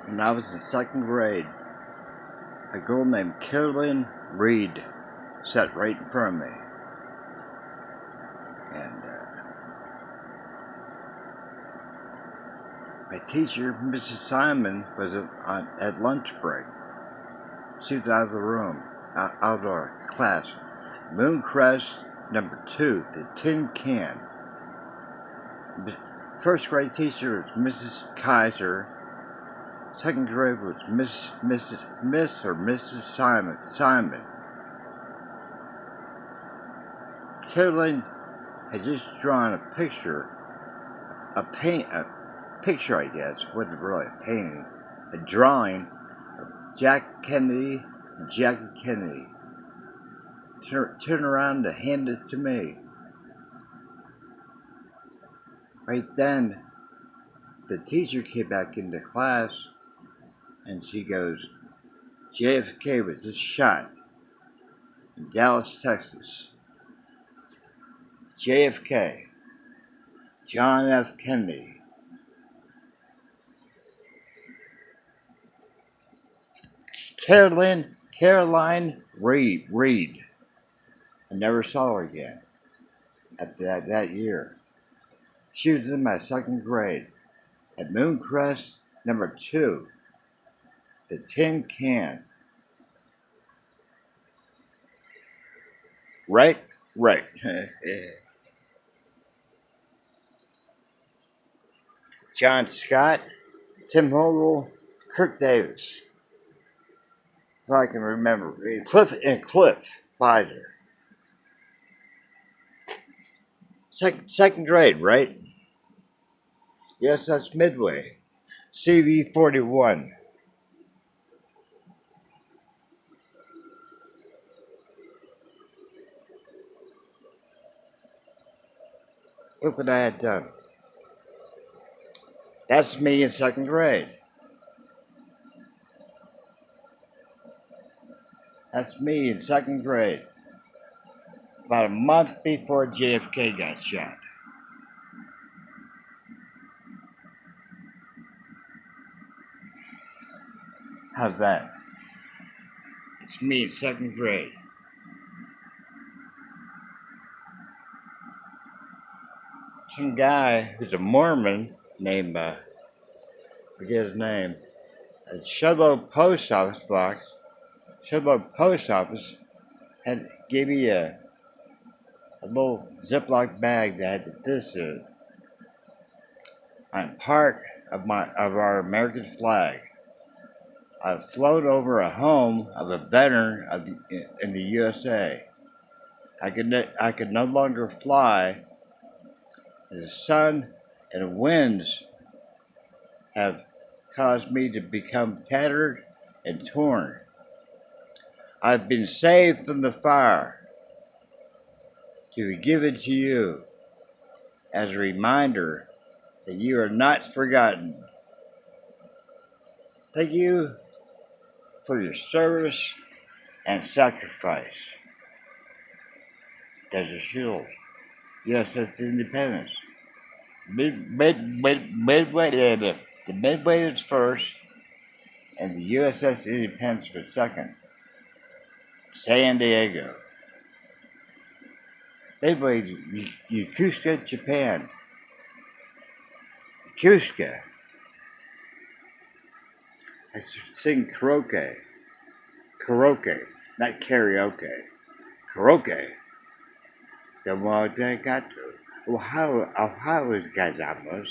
When I was in second grade, a girl named Carolyn Reed sat right in front of me. And my teacher, Mrs. Simon, was at lunch break. She was out of the room, out of our class. Mooncrest number 2, the tin can. First grade teacher was Mrs. Kaiser. Second grade was Miss or Mrs. Simon. Carolyn had just drawn a picture, a picture, I guess, wasn't really a painting, a drawing of Jack Kennedy and Jackie Kennedy. Turn around to hand it to me. Right then, the teacher came back into class and she goes, JFK was just shot in Dallas, Texas. JFK, John F. Kennedy. Caroline Reed. I never saw her again at that year. She was in my second grade at Mooncrest number 2, the tin can. Right? Right. John Scott, Tim Hogle, Kirk Davis. So I can remember. Cliff Pfizer. Second grade, right? Yes, that's Midway. CV 41. Look what I had done. That's me in second grade. That's me in second grade. About a month before JFK got shot. How's that? It's me in second grade. Some guy who's a Mormon named, forget his name, at Shudlow Post Office box, Shudlow Post Office, had gave me a little Ziploc bag that had this in it. I'm part of our American flag. I've flown over a home of a veteran in the USA. I could no longer fly. The sun and winds have caused me to become tattered and torn. I've been saved from the fire to be given to you as a reminder that you are not forgotten. Thank you for your service and sacrifice. There's a shield. USS Independence. The Midway was first, and the USS Independence was second. San Diego. Midway, Yokosuka, Japan. Yokosuka. I sing karaoke. Karaoke, not karaoke. Karaoke. The more they got to. Ohio is gazamos.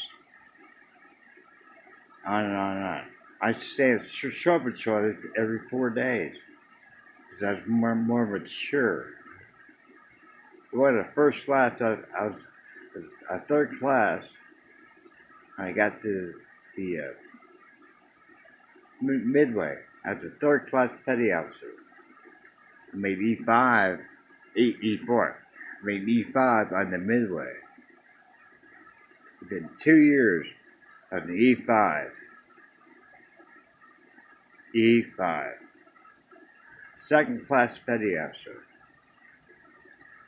On and on and on. I stay at short patrol every 4 days. Because I was more mature. One of the first class, I was a third class. I got to the Midway. I was a third class petty officer. I made E4. I made E5 on the Midway. Within 2 years of the E5. E5. Second class petty officer.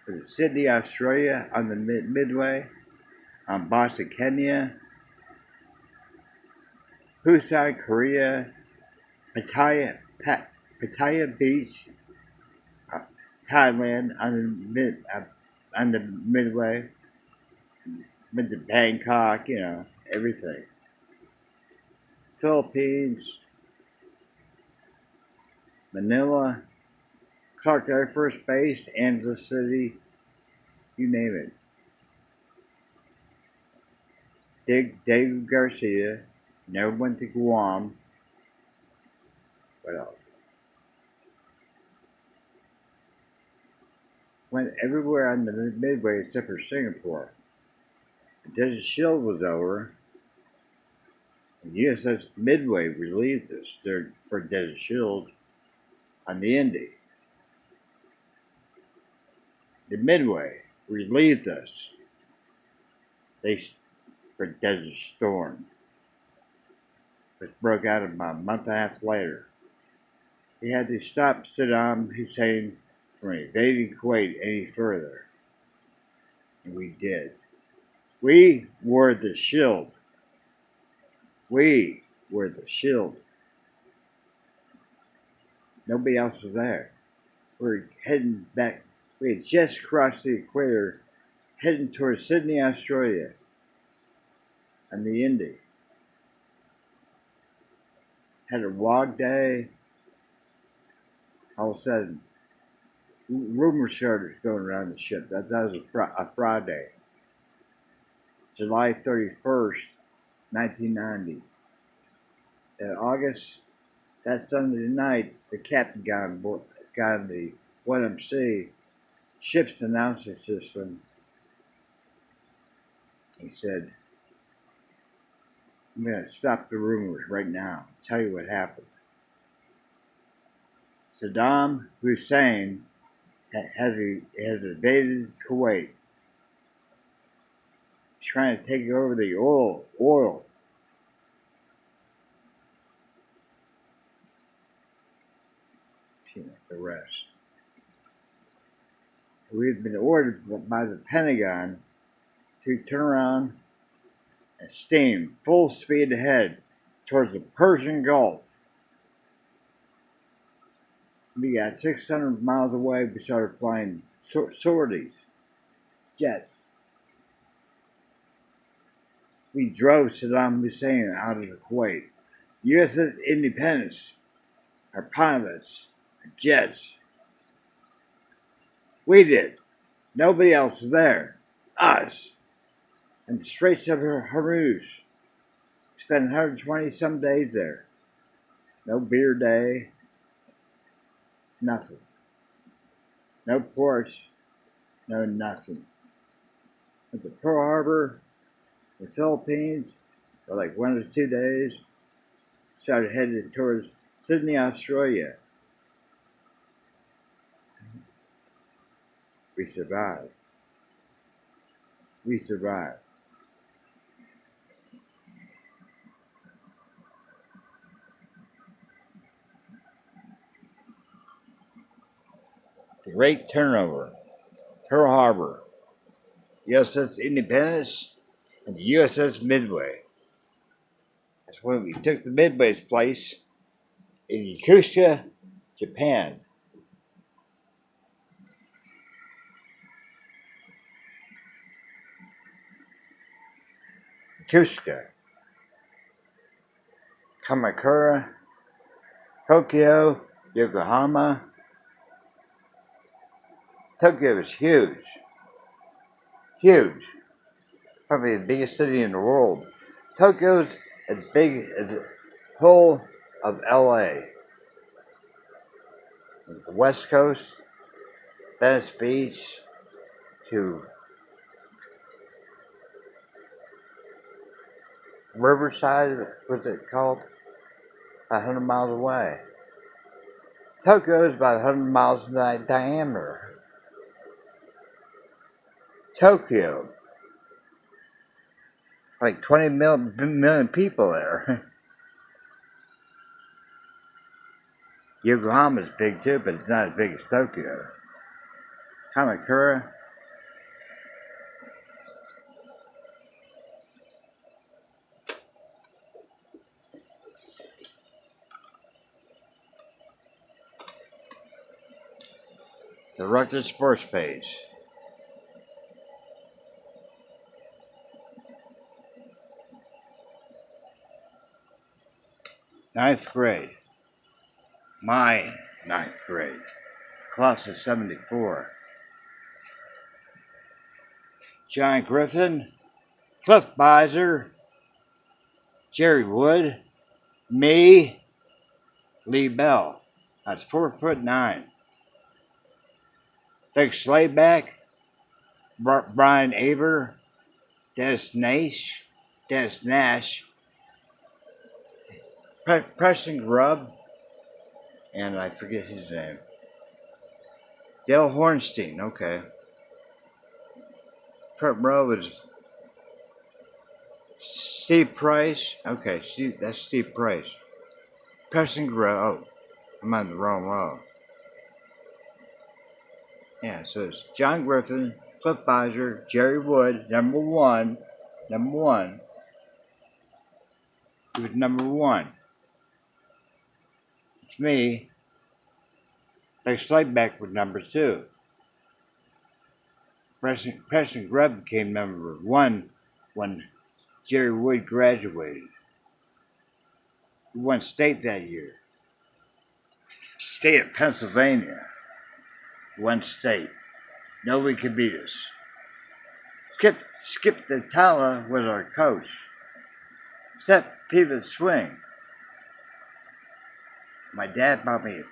For Sydney, Australia on the Midway. On Boston, Kenya. Busan, Korea, Pattaya Beach, uh, Thailand on the midway, went to Bangkok, everything. Philippines, Manila, Clark Air Force Base, Angeles City, you name it. David Garcia, never went to Guam. What else? Went everywhere on the Midway except for Singapore. The Desert Shield was over. And USS Midway relieved us there for Desert Shield on the Indy. The Midway relieved us. For Desert Storm, which broke out about a month and a half later. He had to stop Saddam Hussein from invading Kuwait any further. And we did. We were the shield. We were the shield. Nobody else was there. We're heading back. We had just crossed the equator, heading towards Sydney, Australia, on the Indy. Had a log day. All of a sudden, rumors started going around the ship. That was a Friday, July 31st, 1990. In August, that Sunday night, the captain got on the 1MC ship's announcing system. He said, I'm going to stop the rumors right now and tell you what happened. Saddam Hussein has invaded Kuwait. He's trying to take over the oil. The rest. We've been ordered by the Pentagon to turn around and steam full speed ahead towards the Persian Gulf. We got 600 miles away. We started flying sorties, jets. We drove Saddam Hussein out of the Kuwait. USS Independence, our pilots, our jets. We did. Nobody else was there. Us. And the Straits of Hormuz. Spent 120 some days there. No beer day. Nothing. No ports. No nothing. At the Pearl Harbor, the Philippines, for like 1 or 2 days. Started headed towards Sydney, Australia. We survived. We survived. The Great Turnover, Pearl Harbor, USS Independence, and the USS Midway. That's when we took the Midway's place in Yokosuka, Japan. Yokosuka, Kamakura, Tokyo, Yokohama. Tokyo is huge. Huge. Probably the biggest city in the world. Tokyo's as big as the whole of LA. From the West Coast, Venice Beach, to Riverside, what's it called? About 100 miles away. Tokyo is about 100 miles in diameter. Tokyo. Like 20 million people there. Yokohama's big too, but it's not as big as Tokyo. Kamakura. the Record Sports page. Ninth grade. My ninth grade. Class of 74. John Griffin, Cliff Beiser, Jerry Wood, me, Lee Bell. That's 4'9". Dick Slayback, Brian Aber, Dennis Nash, Preston Grubb, and I forget his name. Dale Hornstein, okay. Front row was Steve Price. Okay, that's Steve Price. Preston Grubb. Oh, I'm on the wrong row. Yeah, so it's John Griffin, Cliff Beiser, Jerry Wood, number one. He was number one. It's me. Dick Slayback was number two. Preston Grubb became number one when Jerry Wood graduated. He won state that year. State of Pennsylvania. One state. Nobody could beat us. Skip the Tala was our coach. Step pivot swing. My dad bought me a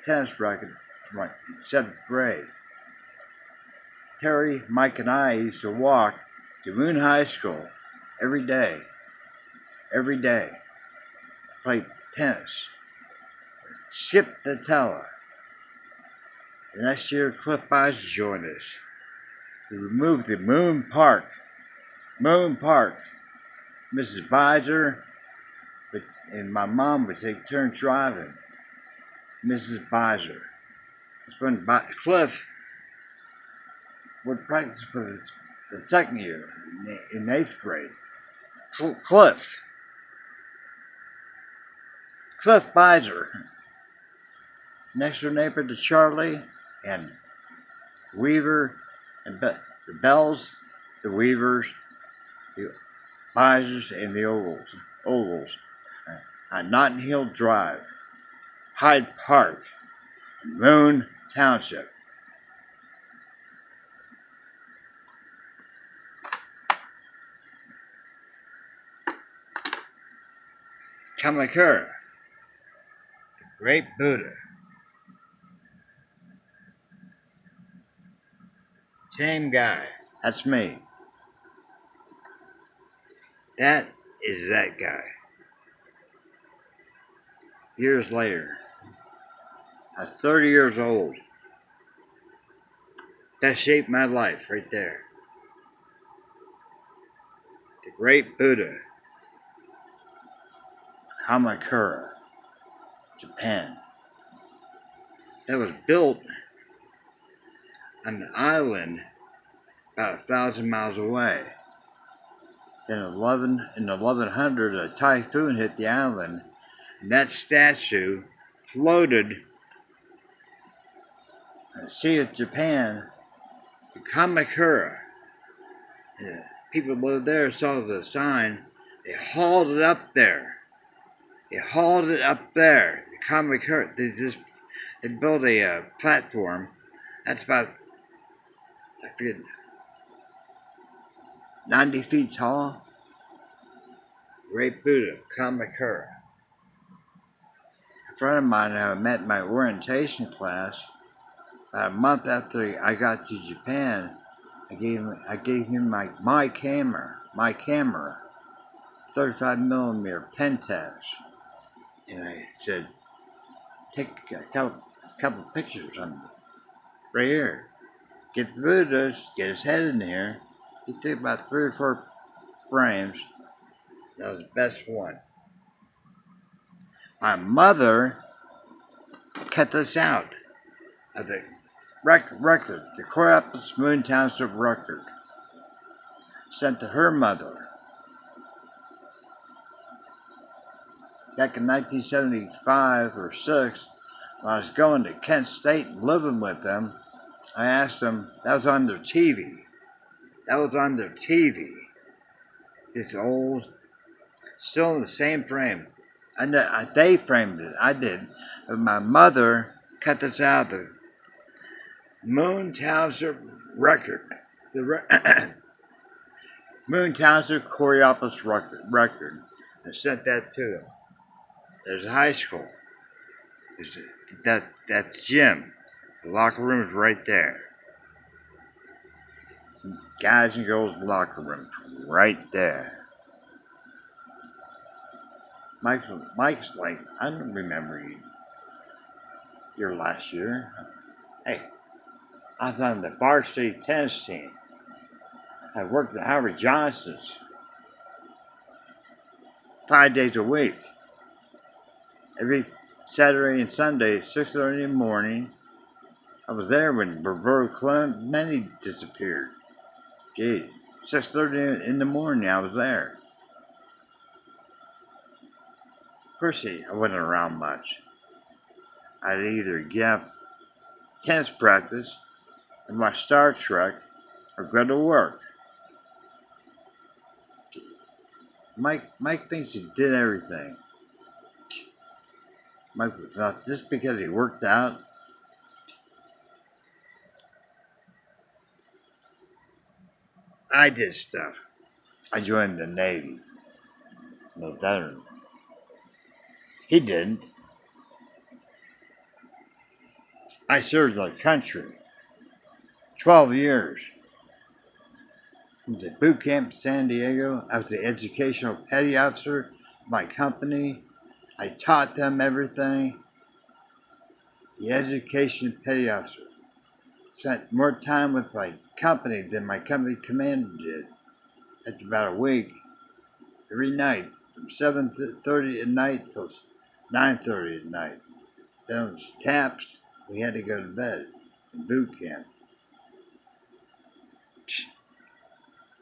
tennis racket from my 7th grade. Terry, Mike, and I used to walk to Moon High School every day. Play tennis. Skip the Tala. The next year, Cliff Beiser joined us. We moved to Moon Park. Mrs. Beiser and my mom would take turns driving. Mrs. Beiser. That's when Cliff would practice for the second year in 8th grade. Cliff Beiser. Next door neighbor to Charlie and Weaver and the Bells, the Weavers, the Beisers, and the Ovals on Notting Hill Drive, Hyde Park, Moon Township. Kamakura, the Great Buddha. Same guy. That's me. That is that guy. Years later, I was 30 years old. That shaped my life right there. The Great Buddha. Kamakura, Japan. That was built on an island about 1,000 miles away. Then in 1100, a typhoon hit the island, and that statue floated on the Sea of Japan to Kamakura. The people who lived there saw the sign. They hauled it up there. The Kamakura. They built a platform. That's about, I forget, 90 feet tall. Great Buddha, Kamakura. A friend of mine I met in my orientation class, about a month after I got to Japan, I gave him my camera, 35mm Pentax, and I said, take a couple pictures of him. Right here. Get the Buddha, get his head in here. He took about 3 or 4 frames. That was the best one. My mother cut this out of the record, the Coraopolis Moon Township record. Sent to her mother. Back in 1975 or 6, when I was going to Kent State and living with them, I asked them, that was on their TV. That was on their TV. It's old, still in the same frame. They framed it. I did. But my mother cut this out of the Mooncrest record. Mooncrest choreographer's record. I sent that to them. There's a high school. That's gym. The locker room's right there. Guys and girls locker room right there. Mike's like, I don't remember you your last year. Hey, I was on the varsity tennis team. I worked at Howard Johnson's 5 days a week. Every Saturday and Sunday, 6:30 in the morning. I was there when Roberto Clemente disappeared. Geez, 6:30 in the morning I was there. Of course, I wasn't around much. I'd either give tennis practice and watch Star Trek or go to work. Mike thinks he did everything. Mike was not just because he worked out. I did stuff. I joined the Navy. No better. He didn't. I served the country 12 years. I was at boot camp in San Diego. I was the educational petty officer of my company. I taught them everything. The education petty officer. Spent more time with my company than my company commander did. After about a week, every night, from 7:30 at night till 9:30 at night. Then it was taps. We had to go to bed in boot camp.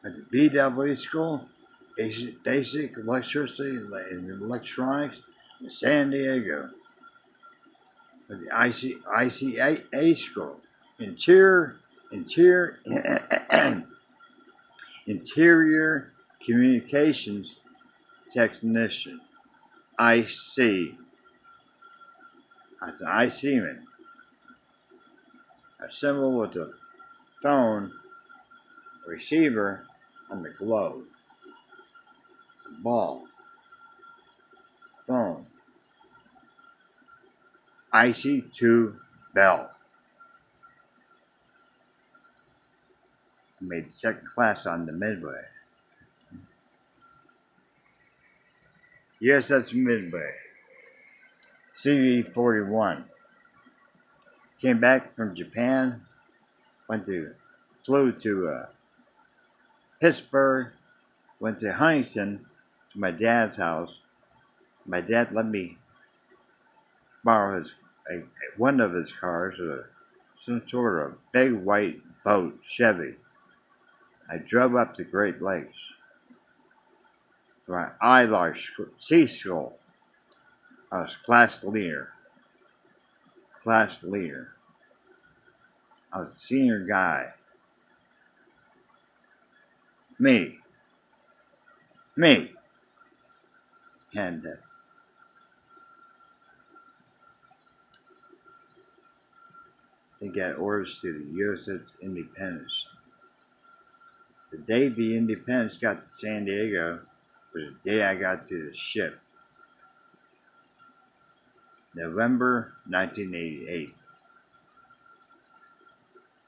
At the BW school, basic electricity and electronics in San Diego. At the ICA school, interior communications technician, IC. That's an IC man. A symbol with a phone receiver on the globe. Ball. Phone. IC2 bell. Made second class on the Midway. Yes, that's Midway. CV-41. Came back from Japan. Flew to Pittsburgh. Went to Huntington to my dad's house. My dad let me borrow one of his cars, some sort of big white boat, Chevy. I drove up the Great Lakes. My sea school. I was class leader. I was a senior guy. Me. And they got orders to the USS Independence. The day the Independence got to San Diego was the day I got to the ship. November 1988.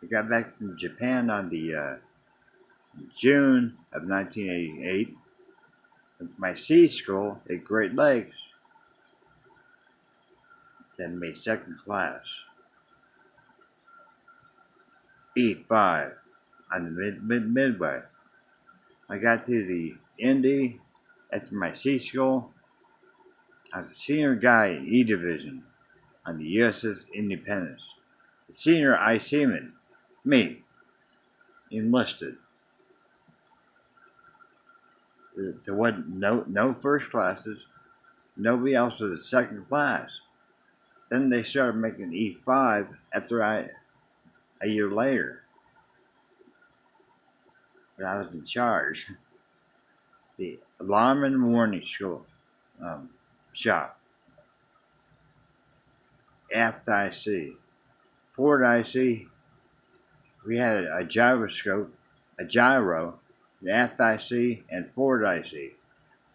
I got back from Japan on the June of 1988 with my sea school at Great Lakes. Then made second class. E5 on the Midway. I got to the Indy after my sea school. I was a senior guy in E Division on the USS Independence. The senior IC man, me, enlisted. There wasn't no first classes. Nobody else was a second class. Then they started making E5 after a year later, when I was in charge, the alarm and warning school shop, aft IC, forward IC. We had a gyroscope, a gyro, an aft IC, and forward IC.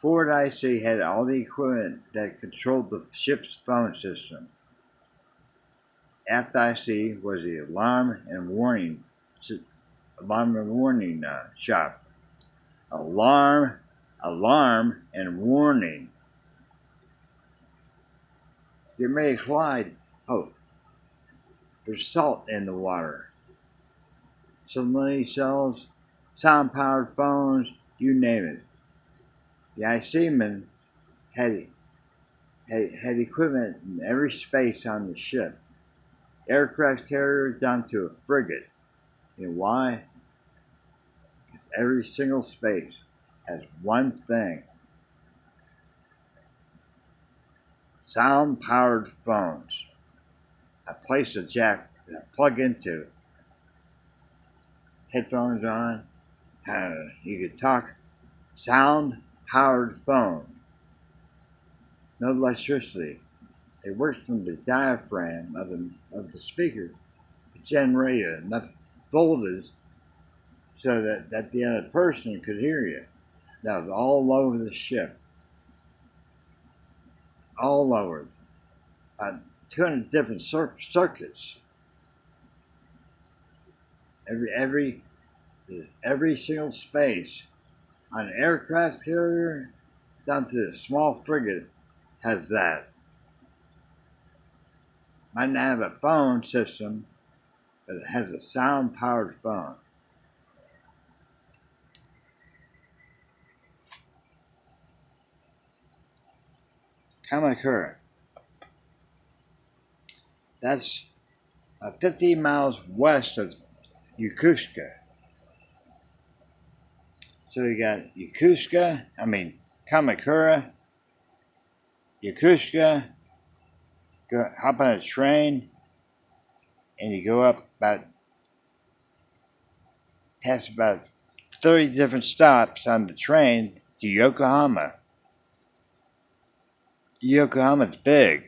Forward IC had all the equipment that controlled the ship's phone system. Aft IC was the alarm and warning shop. Alarm, and warning. Get ready to collide. Oh, there's salt in the water. Submarine cells, sound-powered phones, you name it. The IC-men had equipment in every space on the ship. Aircraft carrier down to a frigate. You know why? Because every single space has one thing. Sound-powered phones. A place a jack to plug into. Headphones on. You could talk. Sound-powered phone. No electricity. It works from the diaphragm of the speaker to generate enough voltage so that the other person could hear you. That was all over the ship. All over. 200 different circuits. Every single space on an aircraft carrier down to the small frigate has that. Might not have a phone system, but it has a sound-powered phone. Kamakura. That's 50 miles west of Yokosuka. So you got Kamakura, Yokosuka, hop on a train, and you go up past about 30 different stops on the train to Yokohama. Yokohama's big.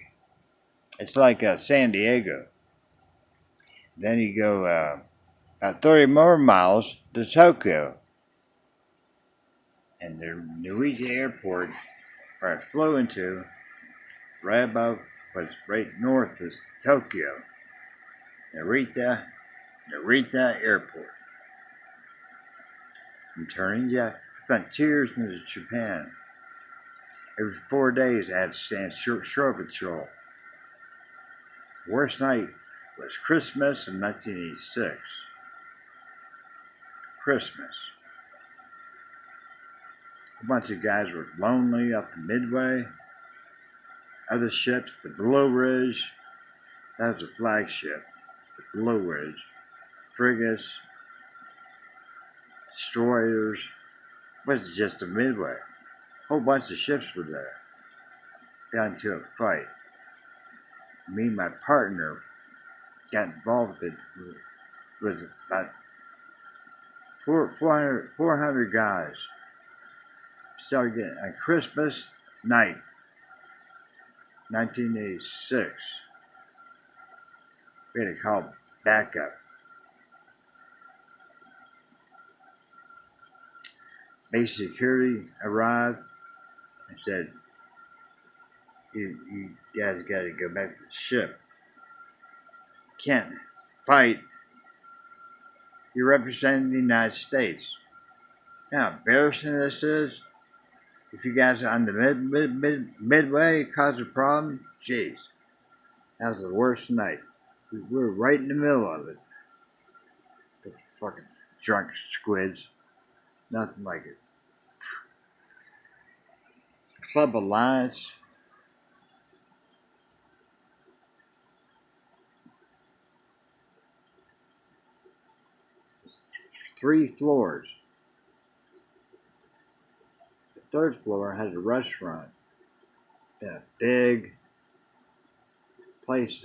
It's like San Diego. Then you go about 30 more miles to Tokyo. And the Narita Airport, where I flew into, right above, was right north of Tokyo. Narita Airport. I'm turning jet. Spent 2 years in Japan. Every 4 days I had to stand shore patrol. Worst night was Christmas in 1986. Christmas. A bunch of guys were lonely up the Midway. Other ships, the Blue Ridge, that was the flagship. The Blue Ridge. Frigates, destroyers. It wasn't just the Midway. A whole bunch of ships were there. Got into a fight. Me and my partner got involved with about 400 guys. Started getting on Christmas night, 1986. We had to call backup. Base security arrived and said, you guys got to go back to the ship. Can't fight. You're representing the United States. Now, embarrassing this is, if you guys are on the midway cause a problem, jeez, that was the worst night. We were right in the middle of it. The fucking drunk squids. Nothing like it. Club Alliance. It's 3 floors. The 3rd floor has a restaurant. And a big place,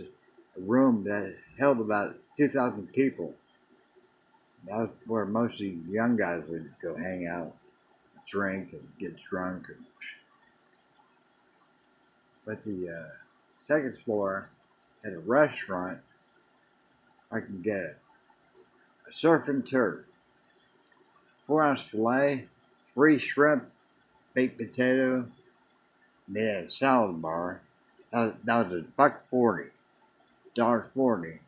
a room that held about 2,000 people. That was where mostly young guys would go hang out, drink, and get drunk. But the second floor had a restaurant. I can get a surf and turf, 4-ounce filet, 3 shrimp, baked potato. They had a salad bar. That was $1.40, $1.40.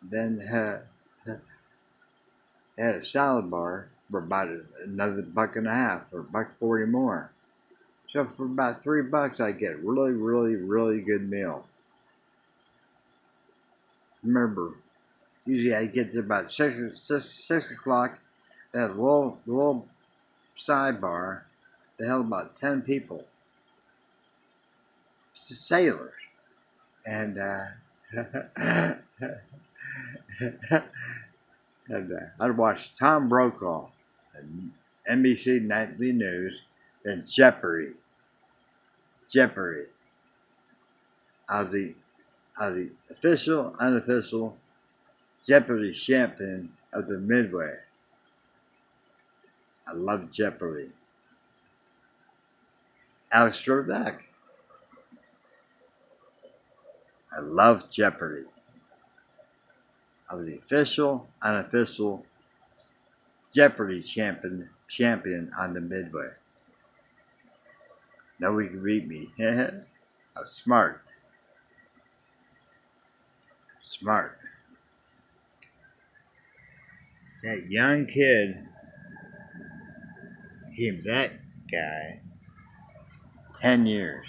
Then had a salad bar for about another $1.50 or $1.40 more. So for about $3, I get a really, really, really good meal. Remember, usually I get to about 6 o'clock. They had a little sidebar that held about 10 people, sailors, and I'd watch Tom Brokaw, and NBC Nightly News, then Jeopardy. I was the official, unofficial Jeopardy champion of the Midway. I love Jeopardy. Alex Trebek. I love Jeopardy. I was the official, unofficial Jeopardy champion on the Midway. Nobody could beat me. I was smart. That young kid, that guy, 10 years.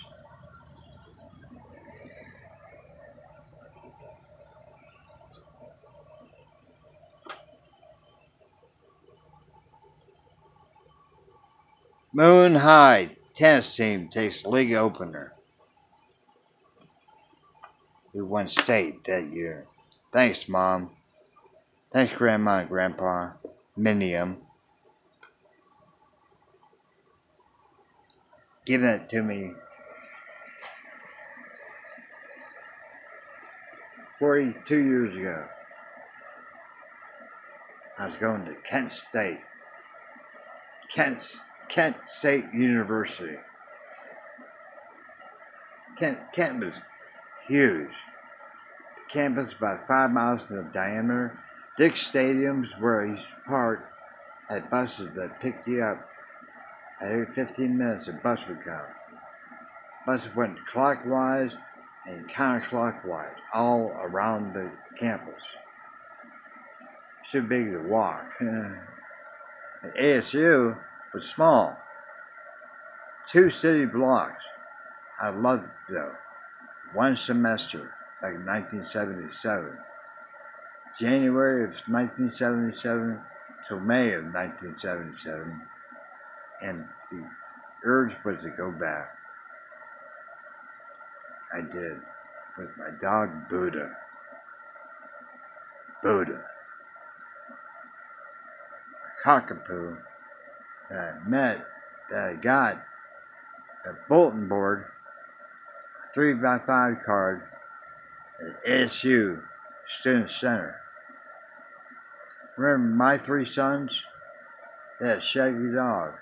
Moon High tennis team takes league opener. We won state that year. Thanks, Mom. Thanks, Grandma and Grandpa. Minium. Giving it to me 42 years ago. I was going to Kent State. Kent State University. Kent was huge. The campus about 5 miles in diameter. Dick's Stadium's where I used to park, had buses that picked you up. Every 15 minutes a bus would come. Buses went clockwise and counterclockwise all around the campus. Too big to walk. At ASU was small. 2 city blocks. I loved it though. 1 semester, like 1977. January of 1977 till May of 1977. And the urge was to go back. I did. With my dog Buddha. A cockapoo that I got a bulletin board, a 3x5 card at ASU Student Center. Remember my 3 sons? They had a shaggy dog.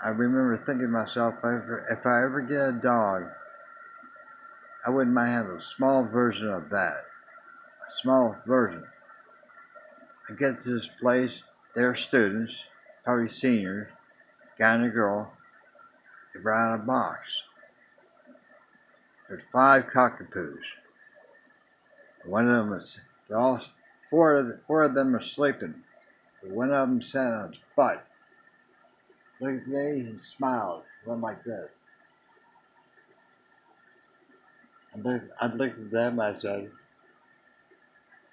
I remember thinking to myself, if I ever get a dog, I wouldn't mind having a small version of that. A small version. I get to this place, they're students, probably seniors, guy and a girl. They brought out a box. There's 5 cockapoos. One of them was, four of them are sleeping. But one of them sat on its butt. Looked at me and smiled. Went like this. I looked at them and I said,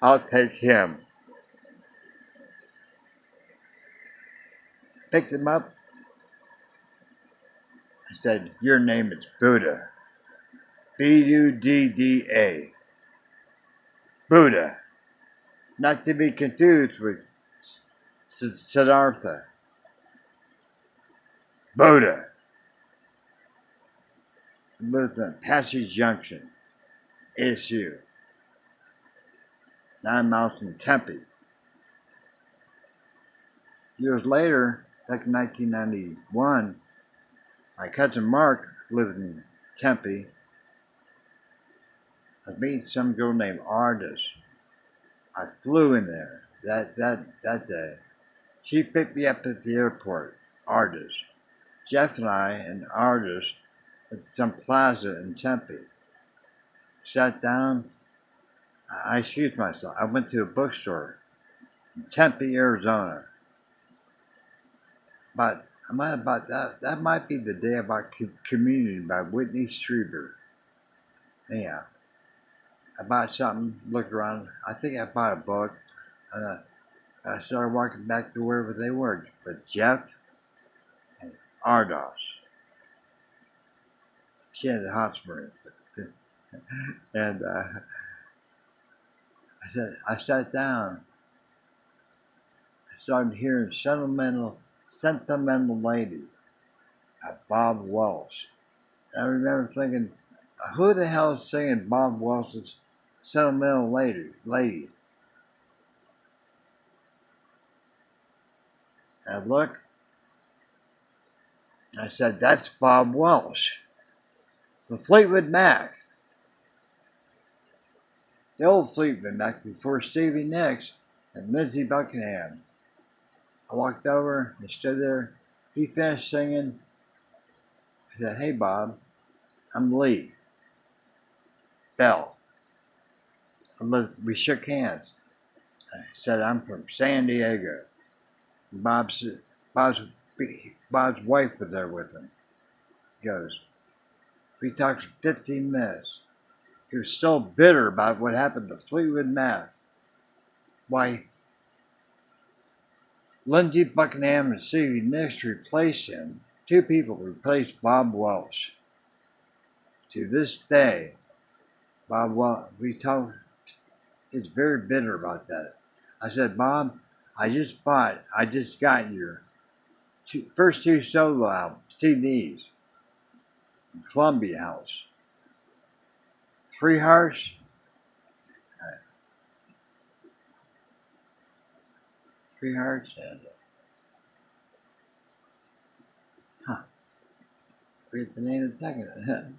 I'll take him. Picked him up. I said, your name is Buddha. Budda. Buddha. Not to be confused with Siddhartha. Buddha. Lived in Passage Junction. issue. 9 miles from Tempe. Years later, back in 1991, my cousin Mark lived in Tempe. I was meeting some girl named Ardis. I flew in there that day. She picked me up at the airport, Ardis. Jeff and I and Ardis at some plaza in Tempe. Sat down. I excused myself. I went to a bookstore in Tempe, Arizona. But I might have bought that. That might be the day I bought Community by Whitney Strieber. Anyhow, I bought something, looked around. I think I bought a book. And I started walking back to wherever they were. But Jeff and Ardos. She had the hot springs. And I sat down. I started hearing Sentimental Lady by Bob Welch. I remember thinking, who the hell is singing Bob Welch's Sentimental Lady? And I looked, and I said, that's Bob Welch. The Fleetwood Mac. The old Fleetwood Mac before Stevie Nicks and Lindsey Buckingham. I walked over and stood there. He finished singing. I said, hey Bob, I'm Lee Bell. We shook hands. I said, I'm from San Diego. Bob's wife was there with him. He goes, we talked for 15 minutes. He was so bitter about what happened to Fleetwood Mac. Why, Lindsey Buckingham and Stevie Nicks replaced him. 2 people replaced Bob Welch. To this day, Bob Welch, is very bitter about that. I said, Bob, I just got your first 2 solo albums, CDs, from Columbia House. 3 Hearts, 3 Hearts, and forget the name of the second.